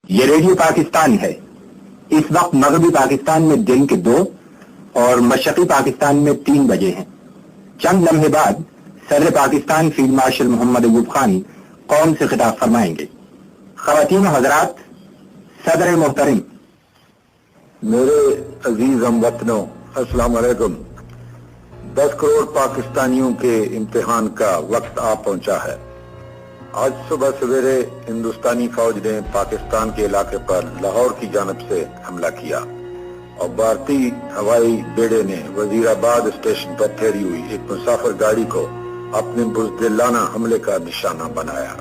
یہ ریڈیو پاکستان ہے۔ اس وقت مغربی پاکستان میں دن کے 2 اور مشرقی پاکستان میں 3 بجے ہیں۔ چند لمحے بعد صدر پاکستان فیلڈ مارشل محمد ایوب خان قوم سے خطاب فرمائیں گے۔ خواتین و حضرات، صدر محترم۔ میرے عزیز ہم وطنوں، السلام علیکم۔ 10 کروڑ پاکستانیوں کے امتحان کا وقت آ پہنچا ہے۔ آج صبح سویرے ہندوستانی فوج نے پاکستان کے علاقے پر لاہور کی جانب سے حملہ کیا اور بھارتی ہوائی بیڑے نے وزیر آباد اسٹیشن پر ٹھہری ہوئی ایک مسافر گاڑی کو اپنے بزدلانہ حملے کا نشانہ بنایا۔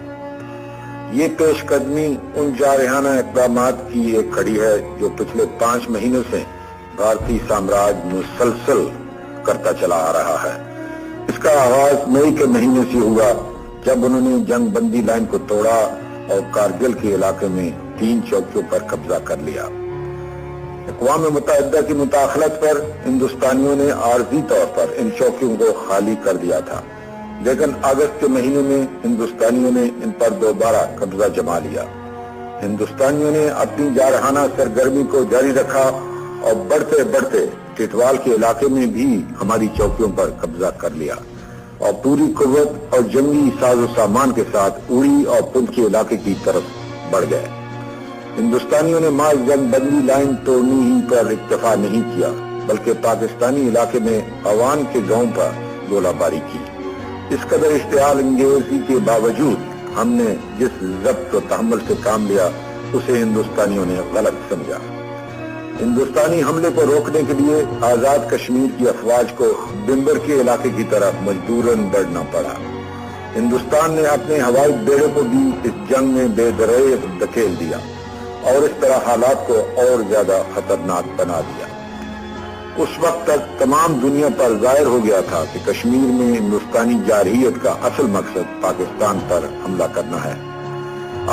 یہ پیش قدمی ان جارحانہ اقدامات کی ایک کڑی ہے جو پچھلے 5 مہینوں سے بھارتی سامراج مسلسل کرتا چلا آ رہا ہے۔ اس کا آغاز مئی کے مہینے سے ہوا جب انہوں نے جنگ بندی لائن کو توڑا اور کارگل کے علاقے میں 3 چوکیوں پر قبضہ کر لیا۔ اقوام متحدہ کی مداخلت پر ہندوستانیوں نے عارضی طور پر ان چوکیوں کو خالی کر دیا تھا، لیکن اگست کے مہینے میں ہندوستانیوں نے ان پر دوبارہ قبضہ جما لیا۔ ہندوستانیوں نے اپنی جارحانہ سرگرمی کو جاری رکھا اور بڑھتے بڑھتے ٹٹوال کے علاقے میں بھی ہماری چوکیوں پر قبضہ کر لیا اور پوری قوت اور جنگی ساز و سامان کے ساتھ اوڑی اور پنچ کے علاقے کی طرف بڑھ گئے۔ ہندوستانیوں نے محض جنگ بندی لائن توڑنے ہی پر اکتفا نہیں کیا، بلکہ پاکستانی علاقے میں عوام کے گاؤں پر گولہ باری کی۔ اس قدر اشتعال انگیزی کے باوجود ہم نے جس ضبط و تحمل سے کام لیا اسے ہندوستانیوں نے غلط سمجھا۔ ہندوستانی حملے کو روکنے کے لیے آزاد کشمیر کی افواج کو بمبر کے علاقے کی طرف مجبوراً بڑھنا پڑا۔ ہندوستان نے اپنے ہوائی بیڑے کو بھی اس جنگ میں بے دریغ دھکیل دیا اور اس طرح حالات کو اور زیادہ خطرناک بنا دیا۔ اس وقت تک تمام دنیا پر ظاہر ہو گیا تھا کہ کشمیر میں ہندوستانی جارحیت کا اصل مقصد پاکستان پر حملہ کرنا ہے۔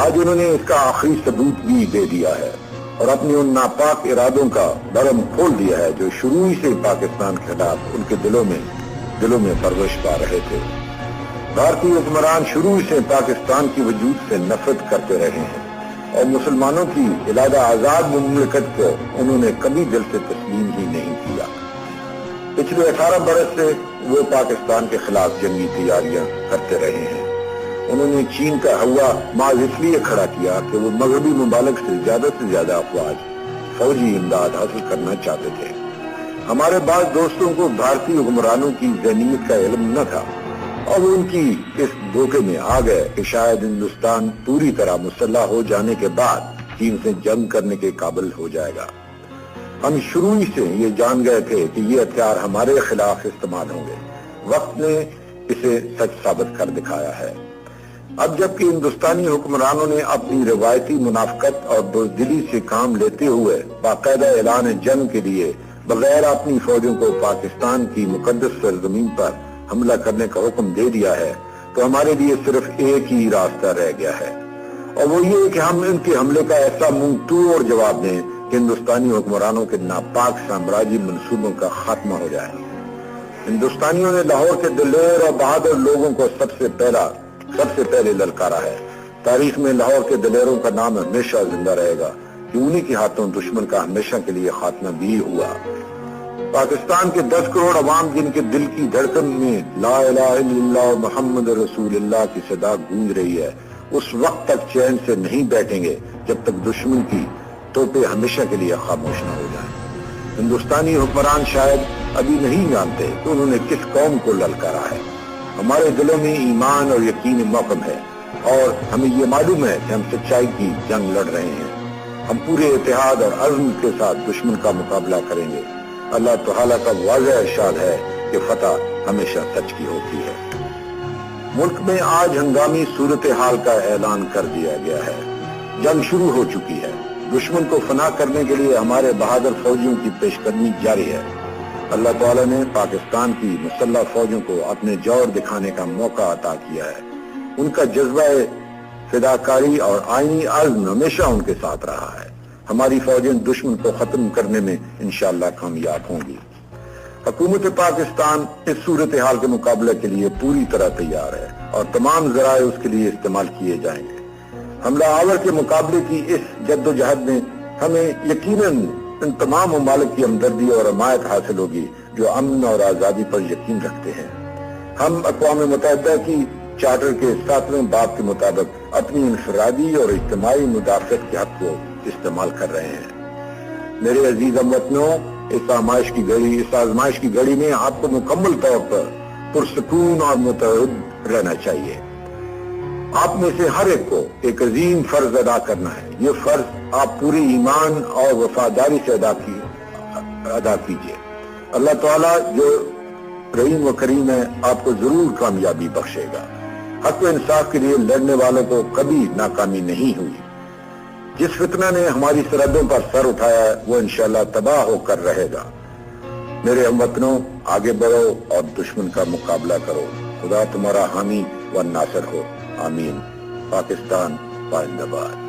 آج انہوں نے اس کا آخری ثبوت بھی دے دیا ہے اور اپنے ان ناپاک ارادوں کا برم کھول دیا ہے جو شروع سے پاکستان کے خلاف ان کے دلوں میں پرورش پا رہے تھے۔ بھارتی حکمران شروع سے پاکستان کی وجود سے نفرت کرتے رہے ہیں اور مسلمانوں کی علادہ آزاد مملکت کو انہوں نے کبھی دل سے تسلیم ہی نہیں کیا۔ پچھلے 18 برس سے وہ پاکستان کے خلاف جنگی تیاریاں کرتے رہے ہیں۔ انہوں نے چین کا ہوا محض اس لیے کھڑا کیا کہ وہ مغربی ممالک سے زیادہ افواج فوجی امداد حاصل کرنا چاہتے تھے۔ ہمارے بعض دوستوں کو بھارتی حکمرانوں کی ذہنیت کا علم نہ تھا اور وہ ان کی اس دھوکے میں آ گئے کہ شاید ہندوستان پوری طرح مسلح ہو جانے کے بعد چین سے جنگ کرنے کے قابل ہو جائے گا۔ ہم شروع ہی سے یہ جان گئے تھے کہ یہ ہتھیار ہمارے خلاف استعمال ہوں گے۔ وقت نے اسے سچ ثابت کر دکھایا ہے۔ اب جبکہ ہندوستانی حکمرانوں نے اپنی روایتی منافقت اور بزدلی سے کام لیتے ہوئے باقاعدہ اعلان جنگ کے لیے بغیر اپنی فوجوں کو پاکستان کی مقدس سرزمین پر حملہ کرنے کا حکم دے دیا ہے، تو ہمارے لیے صرف ایک ہی راستہ رہ گیا ہے، اور وہ یہ کہ ہم ان کے حملے کا ایسا منہ توڑ جواب دیں کہ ہندوستانی حکمرانوں کے ناپاک سامراجی منصوبوں کا خاتمہ ہو جائے۔ ہندوستانیوں نے لاہور کے دلیر اور بہادر لوگوں کو سب سے پہلے للکارا ہے۔ تاریخ میں لاہور کے دلیروں کا نام ہمیشہ زندہ رہے گا کہ انہی کے ہاتھوں دشمن کا ہمیشہ کے لیے خاتمہ بھی ہوا۔ پاکستان کے 10 کروڑ عوام جن کے دل کی دھڑکن میں لا الہ الا اللہ محمد رسول اللہ کی صدا گونج رہی ہے، اس وقت تک چین سے نہیں بیٹھیں گے جب تک دشمن کی توپیں ہمیشہ کے لیے خاموش نہ ہو جائیں۔ ہندوستانی حکمران شاید ابھی نہیں جانتے کہ انہوں نے کس قوم کو للکارا ہے۔ ہمارے دلوں میں ایمان اور یقین محکم ہے اور ہمیں یہ معلوم ہے کہ ہم سچائی کی جنگ لڑ رہے ہیں۔ ہم پورے اتحاد اور عزم کے ساتھ دشمن کا مقابلہ کریں گے۔ اللہ تعالیٰ کا واضح ارشاد ہے کہ فتح ہمیشہ سچ کی ہوتی ہے۔ ملک میں آج ہنگامی صورتحال کا اعلان کر دیا گیا ہے۔ جنگ شروع ہو چکی ہے۔ دشمن کو فنا کرنے کے لیے ہمارے بہادر فوجیوں کی پیش قدمی جاری ہے۔ اللہ تعالیٰ نے پاکستان کی مسلح فوجوں کو اپنے جوہر دکھانے کا موقع عطا کیا ہے۔ ان کا جذبہ فداکاری اور آئینی عزم ہمیشہ ان کے ساتھ رہا ہے۔ ہماری فوجیں دشمن کو ختم کرنے میں انشاءاللہ کامیاب ہوں گی۔ حکومت پاکستان اس صورتحال کے مقابلے کے لیے پوری طرح تیار ہے اور تمام ذرائع اس کے لیے استعمال کیے جائیں گے۔ حملہ آور کے مقابلے کی اس جد و جہد میں ہمیں یقیناً ان تمام ممالک کی ہمدردی اور حمایت حاصل ہوگی جو امن اور آزادی پر یقین رکھتے ہیں۔ ہم اقوام متحدہ کی چارٹر کے 7ویں باب کے مطابق اپنی انفرادی اور اجتماعی مدافعت کے حق کو استعمال کر رہے ہیں۔ میرے عزیز ہم وطنوں، اس آزمائش کی گھڑی میں آپ کو مکمل طور پر پرسکون اور متحد رہنا چاہیے۔ آپ میں سے ہر ایک کو ایک عظیم فرض ادا کرنا ہے۔ یہ فرض آپ پوری ایمان اور وفاداری سے ادا کیجیے۔ اللہ تعالیٰ جو رحیم و کریم ہے آپ کو ضرور کامیابی بخشے گا۔ حق و انصاف کے لیے لڑنے والوں کو کبھی ناکامی نہیں ہوئی۔ جس فتنہ نے ہماری سرحدوں پر سر اٹھایا ہے وہ انشاءاللہ تباہ ہو کر رہے گا۔ میرے ہم وطنوں، آگے بڑھو اور دشمن کا مقابلہ کرو۔ خدا تمہارا حامی و ناصر ہو، آمین۔ پاکستان زندہ باد۔